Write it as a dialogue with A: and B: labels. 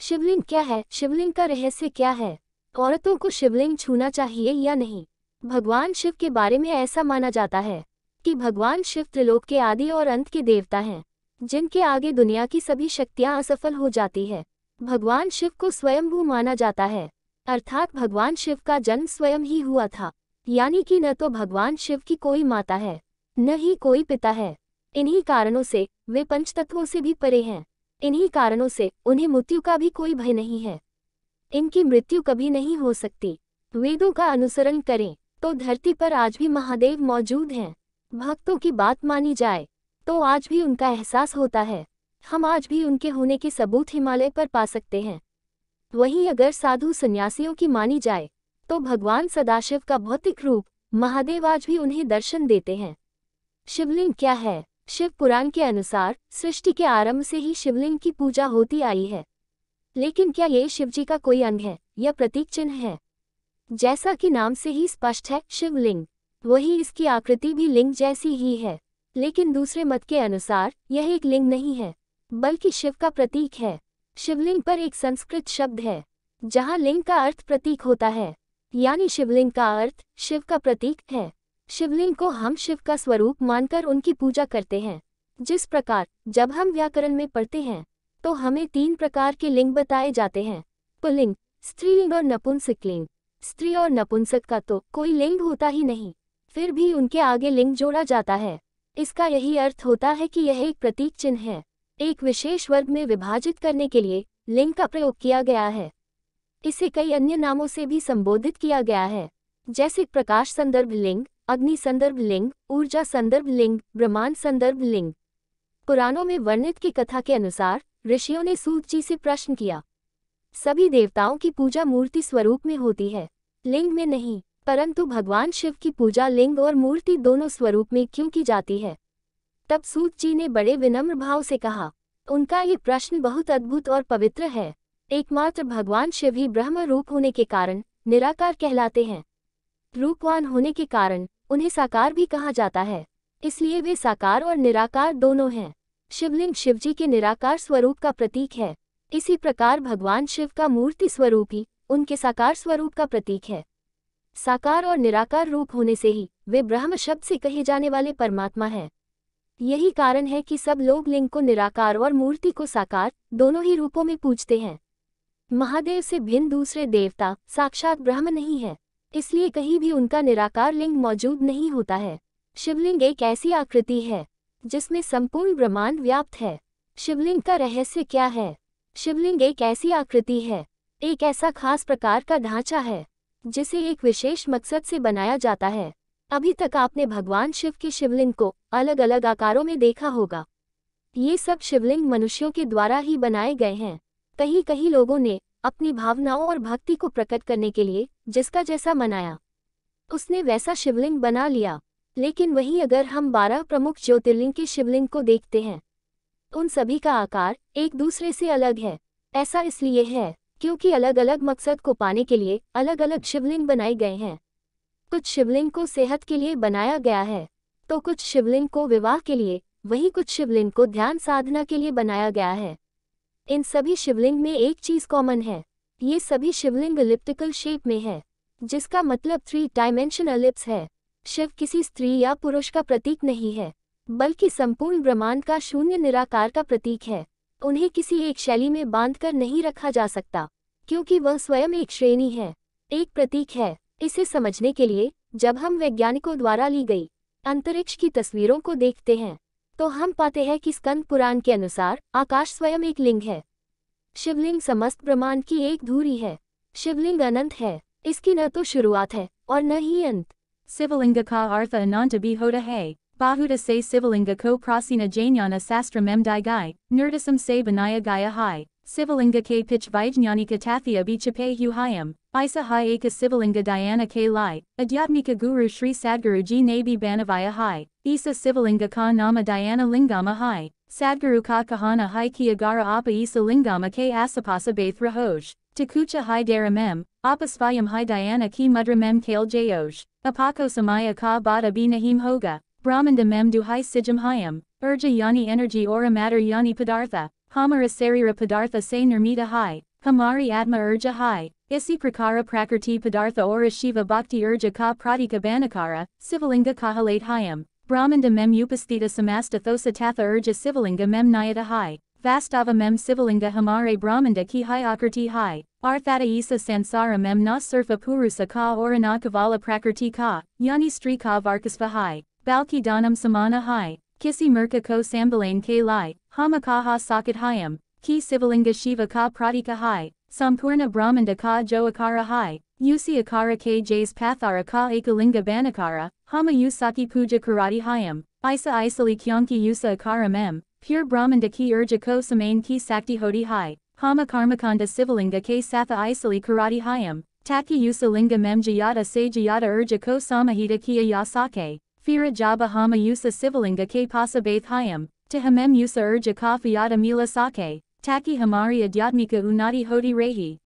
A: शिवलिंग क्या है? शिवलिंग का रहस्य क्या है? औरतों को शिवलिंग छूना चाहिए या नहीं? भगवान शिव के बारे में ऐसा माना जाता है कि भगवान शिव त्रिलोक के आदि और अंत के देवता हैं, जिनके आगे दुनिया की सभी शक्तियां असफल हो जाती है। भगवान शिव को स्वयंभू माना जाता है, अर्थात भगवान शिव का जन्म स्वयं ही हुआ था, यानी कि न तो भगवान शिव की कोई माता है, न ही कोई पिता है। इन्हीं कारणों से वे पंचतत्वों से भी परे हैं। इन्हीं कारणों से उन्हें मृत्यु का भी कोई भय नहीं है। इनकी मृत्यु कभी नहीं हो सकती। वेदों का अनुसरण करें तो धरती पर आज भी महादेव मौजूद हैं। भक्तों की बात मानी जाए तो आज भी उनका एहसास होता है। हम आज भी उनके होने के सबूत हिमालय पर पा सकते हैं। वहीं अगर साधु सन्यासियों की मानी जाए तो भगवान सदाशिव का भौतिक रूप महादेव आज भी उन्हें दर्शन देते हैं। शिवलिंग क्या है? शिव पुराण के अनुसार सृष्टि के आरंभ से ही शिवलिंग की पूजा होती आई है। लेकिन क्या ये शिवजी का कोई अंग है या प्रतीक चिन्ह है? जैसा कि नाम से ही स्पष्ट है, शिवलिंग, वही इसकी आकृति भी लिंग जैसी ही है। लेकिन दूसरे मत के अनुसार यह एक लिंग नहीं है, बल्कि शिव का प्रतीक है। शिवलिंग पर एक संस्कृत शब्द है जहाँ लिंग का अर्थ प्रतीक होता है, यानी शिवलिंग का अर्थ शिव का प्रतीक है। शिवलिंग को हम शिव का स्वरूप मानकर उनकी पूजा करते हैं। जिस प्रकार जब हम व्याकरण में पढ़ते हैं तो हमें 3 प्रकार के लिंग बताए जाते हैं, पुल्लिंग, स्त्रीलिंग और नपुंसकलिंग। स्त्री और नपुंसक का तो कोई लिंग होता ही नहीं, फिर भी उनके आगे लिंग जोड़ा जाता है। इसका यही अर्थ होता है कि यह एक प्रतीक चिन्ह है। एक विशेष वर्ग में विभाजित करने के लिए लिंग का प्रयोग किया गया है। इसे कई अन्य नामों से भी संबोधित किया गया है, जैसे प्रकाश संदर्भ लिंग, अग्नि संदर्भ लिंग, ऊर्जा संदर्भ लिंग, ब्रह्मांड संदर्भ लिंग। पुराणों में वर्णित की कथा के अनुसार ऋषियों ने सूत जी से प्रश्न किया, सभी देवताओं की पूजा मूर्ति स्वरूप में होती है, लिंग में नहीं, परंतु भगवान शिव की पूजा लिंग और मूर्ति दोनों स्वरूप में क्यों की जाती है? तब सूत जी ने बड़े विनम्र भाव से कहा, उनका ये प्रश्न बहुत अद्भुत और पवित्र है। एकमात्र भगवान शिव ही ब्रह्म रूप होने के कारण निराकार कहलाते हैं। रूपवान होने के कारण उन्हें साकार भी कहा जाता है, इसलिए वे साकार और निराकार दोनों हैं। शिवलिंग शिवजी के निराकार स्वरूप का प्रतीक है। इसी प्रकार भगवान शिव का मूर्ति स्वरूप ही उनके साकार स्वरूप का प्रतीक है। साकार और निराकार रूप होने से ही वे ब्रह्म शब्द से कहे जाने वाले परमात्मा हैं। यही कारण है कि सब लोग लिंग को निराकार और मूर्ति को साकार दोनों ही रूपों में पूजते हैं। महादेव से भिन्न दूसरे देवता साक्षात ब्रह्म नहीं है, इसलिए कहीं भी उनका निराकार लिंग मौजूद नहीं होता है। शिवलिंग एक ऐसी आकृति है जिसमें संपूर्ण ब्रह्मांड व्याप्त है। शिवलिंग का रहस्य क्या है? शिवलिंग एक ऐसी आकृति है, एक ऐसा खास प्रकार का ढांचा है जिसे एक विशेष मकसद से बनाया जाता है। अभी तक आपने भगवान शिव के शिवलिंग को अलग अलग आकारों में देखा होगा। ये सब शिवलिंग मनुष्यों के द्वारा ही बनाए गए हैं। कहीं कहीं लोगों ने अपनी भावनाओं और भक्ति को प्रकट करने के लिए जिसका जैसा मनाया, उसने वैसा शिवलिंग बना लिया। लेकिन वहीं अगर हम 12 प्रमुख ज्योतिर्लिंग के शिवलिंग को देखते हैं, उन सभी का आकार एक दूसरे से अलग है। ऐसा इसलिए है क्योंकि अलग अलग मकसद को पाने के लिए अलग अलग शिवलिंग बनाए गए हैं। कुछ शिवलिंग को सेहत के लिए बनाया गया है, तो कुछ शिवलिंग को विवाह के लिए, वहीं कुछ शिवलिंग को ध्यान साधना के लिए बनाया गया है। इन सभी शिवलिंग में एक चीज कॉमन है, ये सभी शिवलिंग एलिप्टिकल शेप में है, जिसका मतलब 3 डायमेंशन एलिप्स है। शिव किसी स्त्री या पुरुष का प्रतीक नहीं है, बल्कि संपूर्ण ब्रह्मांड का शून्य निराकार का प्रतीक है। उन्हें किसी एक शैली में बांधकर नहीं रखा जा सकता, क्योंकि वह स्वयं एक श्रेणी है, एक प्रतीक है। इसे समझने के लिए जब हम वैज्ञानिकों द्वारा ली गई अंतरिक्ष की तस्वीरों को देखते हैं तो हम पाते हैं कि स्कंद पुराण के अनुसार आकाश स्वयं एक लिंग है। शिवलिंग समस्त ब्रह्मांड की एक धुरी है। शिवलिंग अनंत है, इसकी न तो शुरुआत है और न ही अंत।
B: Sivalinga ka artha ananta bihoda hai, bahuta se Sivalinga ko prasina jnana sastram digai, nerdasam se banaya gaya hai, Sivalinga ke pitch vijnani katathya bichape huyam, Isa hai eka Sivalinga Diana ke lai, Adyatmika Guru Sri Sadguru ji nabi banavaya hai, Isa Sivalinga ka nama Diana lingama hai, Sadguru ka kahana hai ki agara apa Isa lingama ke asapasa baith rahoj, Takucha hai daramem, Apasvayam hai Diana ki mudramem kale jayoj, Apako samaya ka bada binahim hoga, Brahmanda mem du hai sijam hayam, Urja yani energy ora matter yani padartha, Hamara Sarira Padartha Se Nirmita Hai, Hamari Atma Urja Hai, Isi Prakara Prakrti Padartha Ora Shiva Bhakti Urja Ka Pratika Banakara, Sivalinga Kahalate Hayam, Brahmanda Mem Upasthita Samasta Thosa Tatha Urja Sivalinga Mem Nayata Hai, Vastava Mem Sivalinga Hamare Brahmanda Ki Hai Akrti Hai, Arthata Isa Sansara Mem Na Surfa Purusa Ka Orana Kavala Prakrti Ka, Yani Stri Ka Varkasva Hai, Balki Danam Samana Hai, Kisi Murka Ko Sambalane K Lai, Hama Kaha Sakat Hayam, Ki Sivalinga Shiva Ka Pratika Hai, Sampurna Brahmanda Ka Jo Akara Hai, Usi Akara K J's Pathara Ka Ekalinga Banakara, Hama Usaki Puja Karati Hayam, Isa Isali Kyanki Usa Akara Mem, Pure Brahmanda Ki Urja Ko Samain Ki Sakti Hodi Hai, Hama Karmakanda Sivalinga K Satha Isali Karati Hayam, Taki Usa Linga Mem Jayata Se Jayata Urja Ko Samahita Kia Yasake, Fira Jaba Hama Usa Sivalinga K Pasa Baith Hayam, Tihamem Usa Urja Ka Fiyata Mila Sake, Taki Hamari Adyatmika Unati Hodi Rehi.